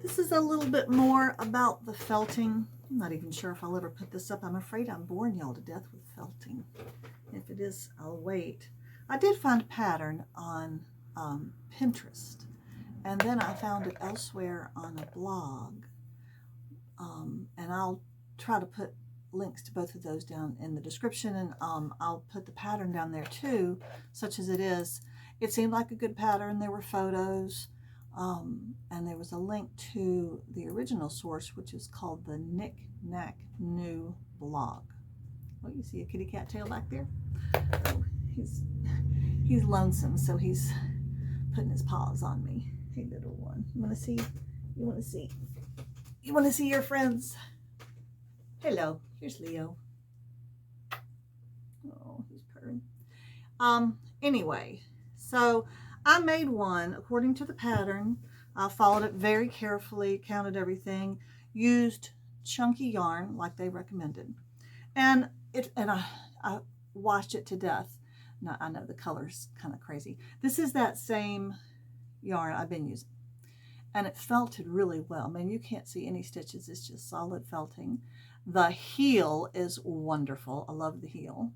This is a little bit more about the felting. I'm not even sure if I'll ever put this up. I'm afraid I'm boring y'all to death with felting. If it is, I'll wait. I did find a pattern on Pinterest, and then I found it elsewhere on a blog. And I'll try to put links to both of those down in the description, and I'll put the pattern down there too, such as it is. It seemed like a good pattern. There were photos, and there was a link to the original source, which is called the Knick Knack New blog. Oh, you see a kitty cat tail back there? Oh, he's lonesome, so he's putting his paws on me. Hey, little one, you want to see? You want to see? You want to see your friends? Hello, here's Leo. Oh, he's purring. Anyway, so I made one according to the pattern. I followed it very carefully, counted everything, used chunky yarn like they recommended, and I washed it to death. Now, I know the color's kind of crazy. This is that same yarn I've been using, and it felted really well. I mean, you can't see any stitches. It's just solid felting. The heel is wonderful. I love the heel.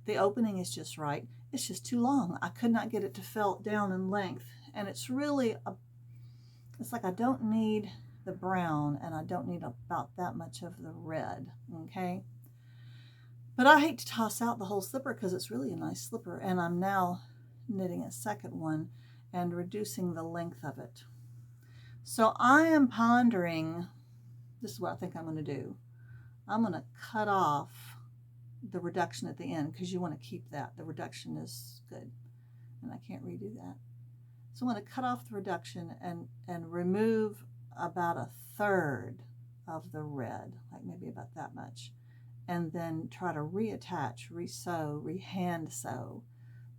The opening is just right. It's just too long. I could not get it to felt down in length, and it's really it's like I don't need the brown, and I don't need about that much of the red, okay? But I hate to toss out the whole slipper because it's really a nice slipper, and I'm now knitting a second one and reducing the length of it. So I am pondering, this is what I think I'm going to do. I'm going to cut off the reduction at the end because you want to keep that. The reduction is good, and I can't redo that. So I'm going to cut off the reduction and remove about a third of the red, like maybe about that much, and then try to reattach, resew, rehand sew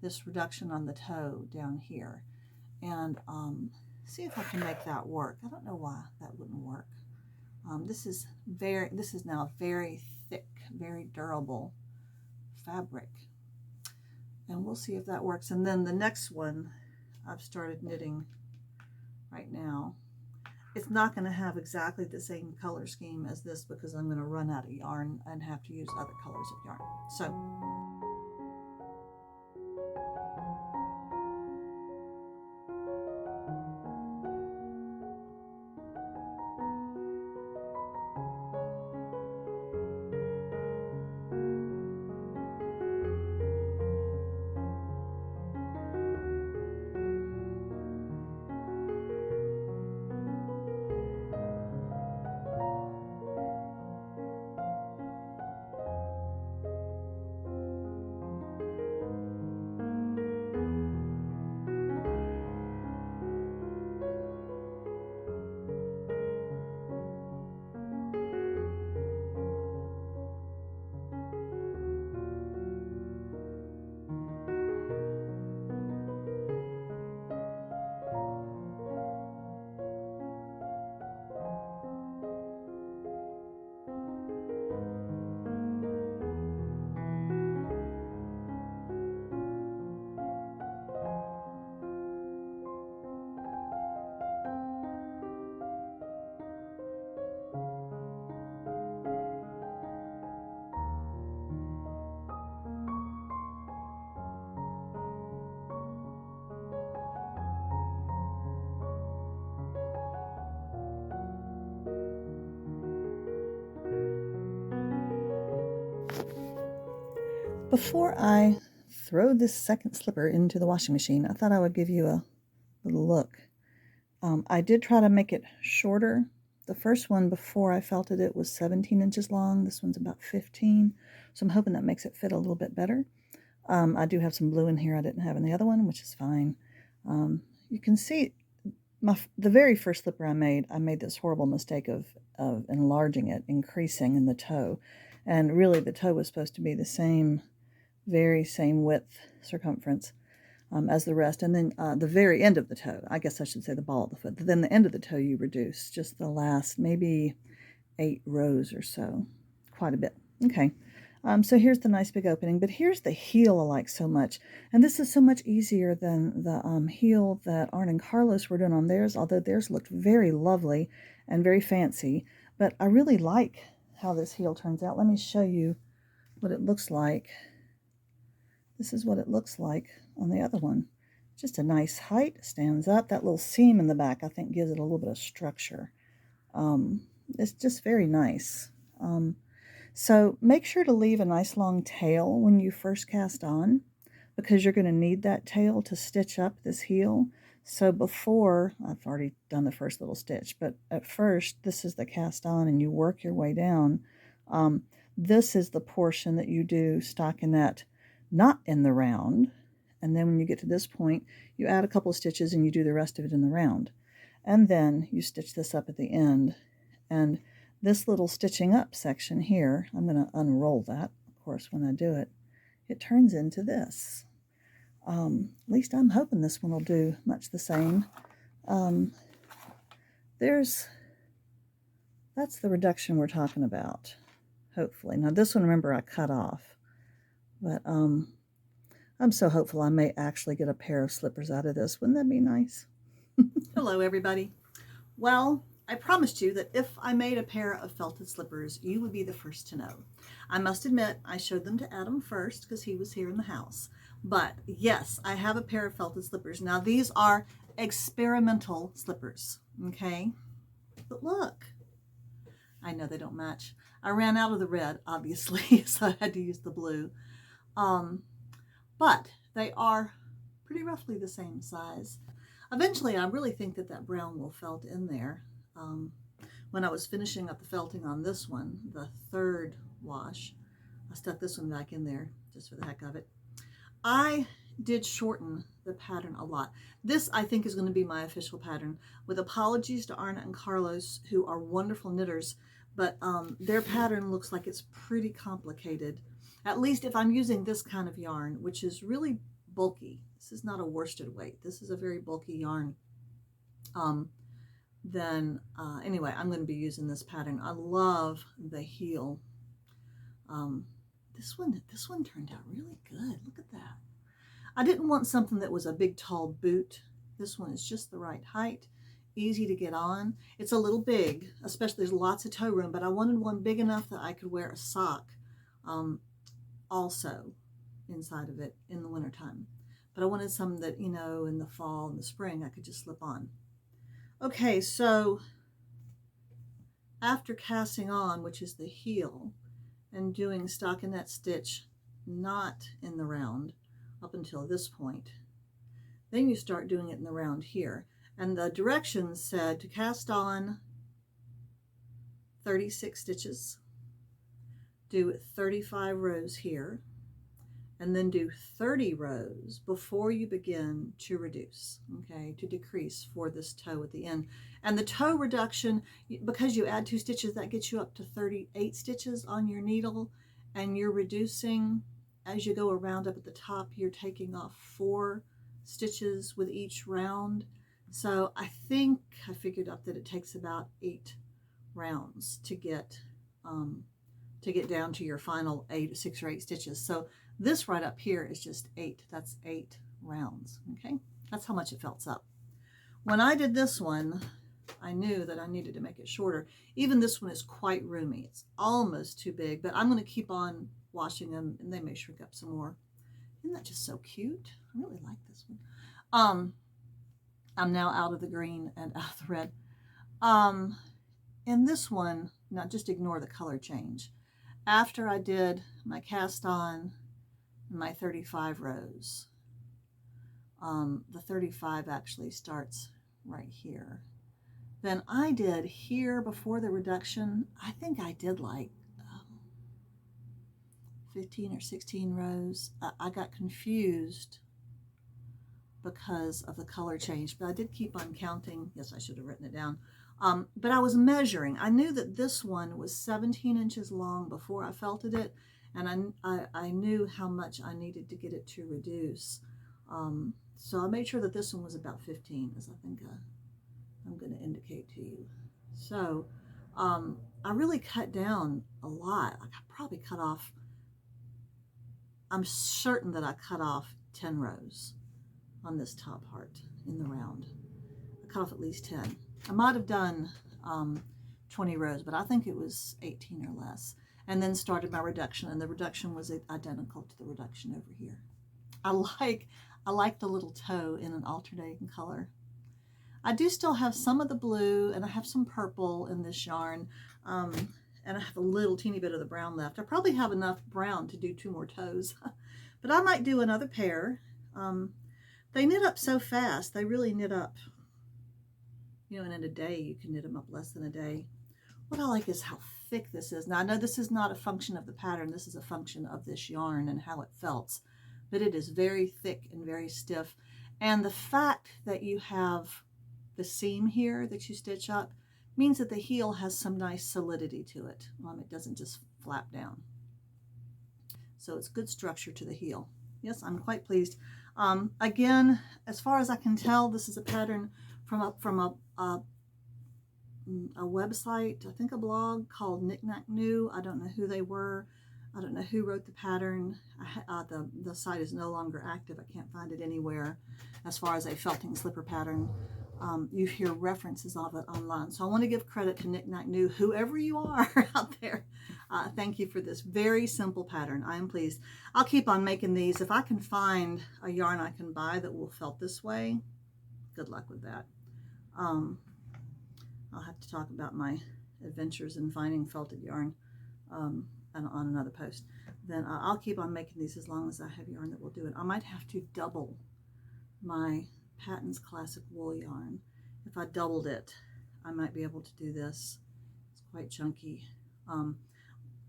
this reduction on the toe down here, and see if I can make that work. I don't know why that wouldn't work. This is now very thick, very durable fabric, and we'll see if that works. And then the next one I've started knitting right now. It's not going to have exactly the same color scheme as this because I'm going to run out of yarn and have to use other colors of yarn. So before I throw this second slipper into the washing machine, I thought I would give you a little look. I did try to make it shorter. The first one before I felted it was 17 inches long. This one's about 15, so I'm hoping that makes it fit a little bit better. I do have some blue in here I didn't have in the other one, which is fine. You can see the very first slipper I made this horrible mistake of enlarging it, increasing in the toe, and really the toe was supposed to be the very same width, circumference as the rest, and then the very end of the toe, I guess I should say the ball of the foot, then the end of the toe you reduce, just the last maybe 8 rows or so, quite a bit. Okay, So here's the nice big opening, but here's the heel I like so much. And this is so much easier than the heel that Arn and Carlos were doing on theirs, although theirs looked very lovely and very fancy. But I really like how this heel turns out. Let me show you what it looks like. This is what it looks like on the other one. Just a nice height, stands up. That little seam in the back, I think, gives it a little bit of structure. It's just very nice. So make sure to leave a nice long tail when you first cast on, because you're going to need that tail to stitch up this heel. So before, I've already done the first little stitch, but at first this is the cast on and you work your way down. This is the portion that you do stockinette not in the round, and then when you get to this point you add a couple of stitches and you do the rest of it in the round, and then you stitch this up at the end. And this little stitching up section here, I'm going to unroll that, of course, when I do it. It turns into this. At least I'm hoping this one will do much the same. That's the reduction we're talking about, hopefully. Now this one, remember, I cut off. But I'm so hopeful I may actually get a pair of slippers out of this. Wouldn't that be nice? Hello, everybody. Well, I promised you that if I made a pair of felted slippers, you would be the first to know. I must admit, I showed them to Adam first because he was here in the house. But yes, I have a pair of felted slippers. Now, these are experimental slippers, okay? But look, I know they don't match. I ran out of the red, obviously, so I had to use the blue. But they are pretty roughly the same size. Eventually, I really think that that brown will felt in there. When I was finishing up the felting on this one, the third wash, I stuck this one back in there just for the heck of it. I did shorten the pattern a lot. This, I think, is going to be my official pattern, with apologies to Arna and Carlos, who are wonderful knitters, but their pattern looks like it's pretty complicated, at least if I'm using this kind of yarn, which is really bulky. This is not a worsted weight. This is a very bulky yarn. Anyway, I'm going to be using this pattern. I love the heel. This one turned out really good. Look at that. I didn't want something that was a big tall boot. This one is just the right height, easy to get on. It's a little big, especially there's lots of toe room, but I wanted one big enough that I could wear a sock also inside of it in the wintertime. But I wanted some that, you know, in the fall and the spring I could just slip on. Okay, so after casting on, which is the heel, and doing stockinette stitch not in the round up until this point, then you start doing it in the round here. And the directions said to cast on 36 stitches, do 35 rows here, and then do 30 rows before you begin to reduce, okay, to decrease for this toe at the end. And the toe reduction, because you add 2 stitches, that gets you up to 38 stitches on your needle, and you're reducing as you go around. Up at the top, you're taking off 4 stitches with each round. So I think I figured out that it takes about 8 rounds to get down to your final 6 or 8 stitches. So this right up here is just 8. That's 8 rounds, okay? That's how much it felts up. When I did this one, I knew that I needed to make it shorter. Even this one is quite roomy. It's almost too big, but I'm going to keep on washing them, and they may shrink up some more. Isn't that just so cute? I really like this one. I'm now out of the green and out of the red. In this one, now just ignore the color change. After I did my cast on my 35 rows, the 35 actually starts right here. Then I did here before the reduction, I think I did like 15 or 16 rows. I got confused because of the color change, but I did keep on counting. Yes, I should have written it down. But I was measuring. I knew that this one was 17 inches long before I felted it, and I knew how much I needed to get it to reduce. So I made sure that this one was about 15, as I think I'm going to indicate to you. So I really cut down a lot. I probably cut off I'm certain that I cut off 10 rows on this top part in the round. I cut off at least 10. I might have done 20 rows, but I think it was 18 or less. And then started my reduction, and the reduction was identical to the reduction over here. I like the little toe in an alternating color. I do still have some of the blue, and I have some purple in this yarn, and I have a little teeny bit of the brown left. I probably have enough brown to do 2 more toes, but I might do another pair. They knit up so fast. They really knit up, you know, and in a day you can knit them up less than a day. What I like is how thick this is. Now I know this is not a function of the pattern. This is a function of this yarn and how it felts, but it is very thick and very stiff. And the fact that you have the seam here that you stitch up means that the heel has some nice solidity to it. It doesn't just flap down. So it's good structure to the heel. Yes, I'm quite pleased. Again, as far as I can tell, this is a pattern from a website, I think a blog called Knick Knack New. I don't know who they were. I don't know who wrote the pattern. The site is no longer active. I can't find it anywhere as far as a felting slipper pattern. You hear references of it online. So I want to give credit to Knick Knack New, whoever you are out there. Thank you for this very simple pattern. I am pleased. I'll keep on making these. If I can find a yarn I can buy that will felt this way, good luck with that. I'll have to talk about my adventures in finding felted yarn on another post. Then I'll keep on making these as long as I have yarn that will do it. I might have to double my Patton's Classic Wool yarn. If I doubled it, I might be able to do this. It's quite chunky.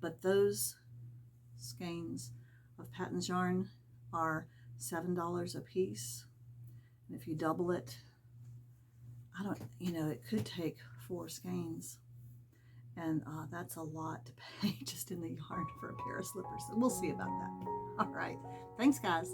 But those skeins of Patton's yarn are $7 a piece. And if you double it, it could take 4 skeins. And that's a lot to pay just in the yarn for a pair of slippers. So we'll see about that. All right. Thanks, guys.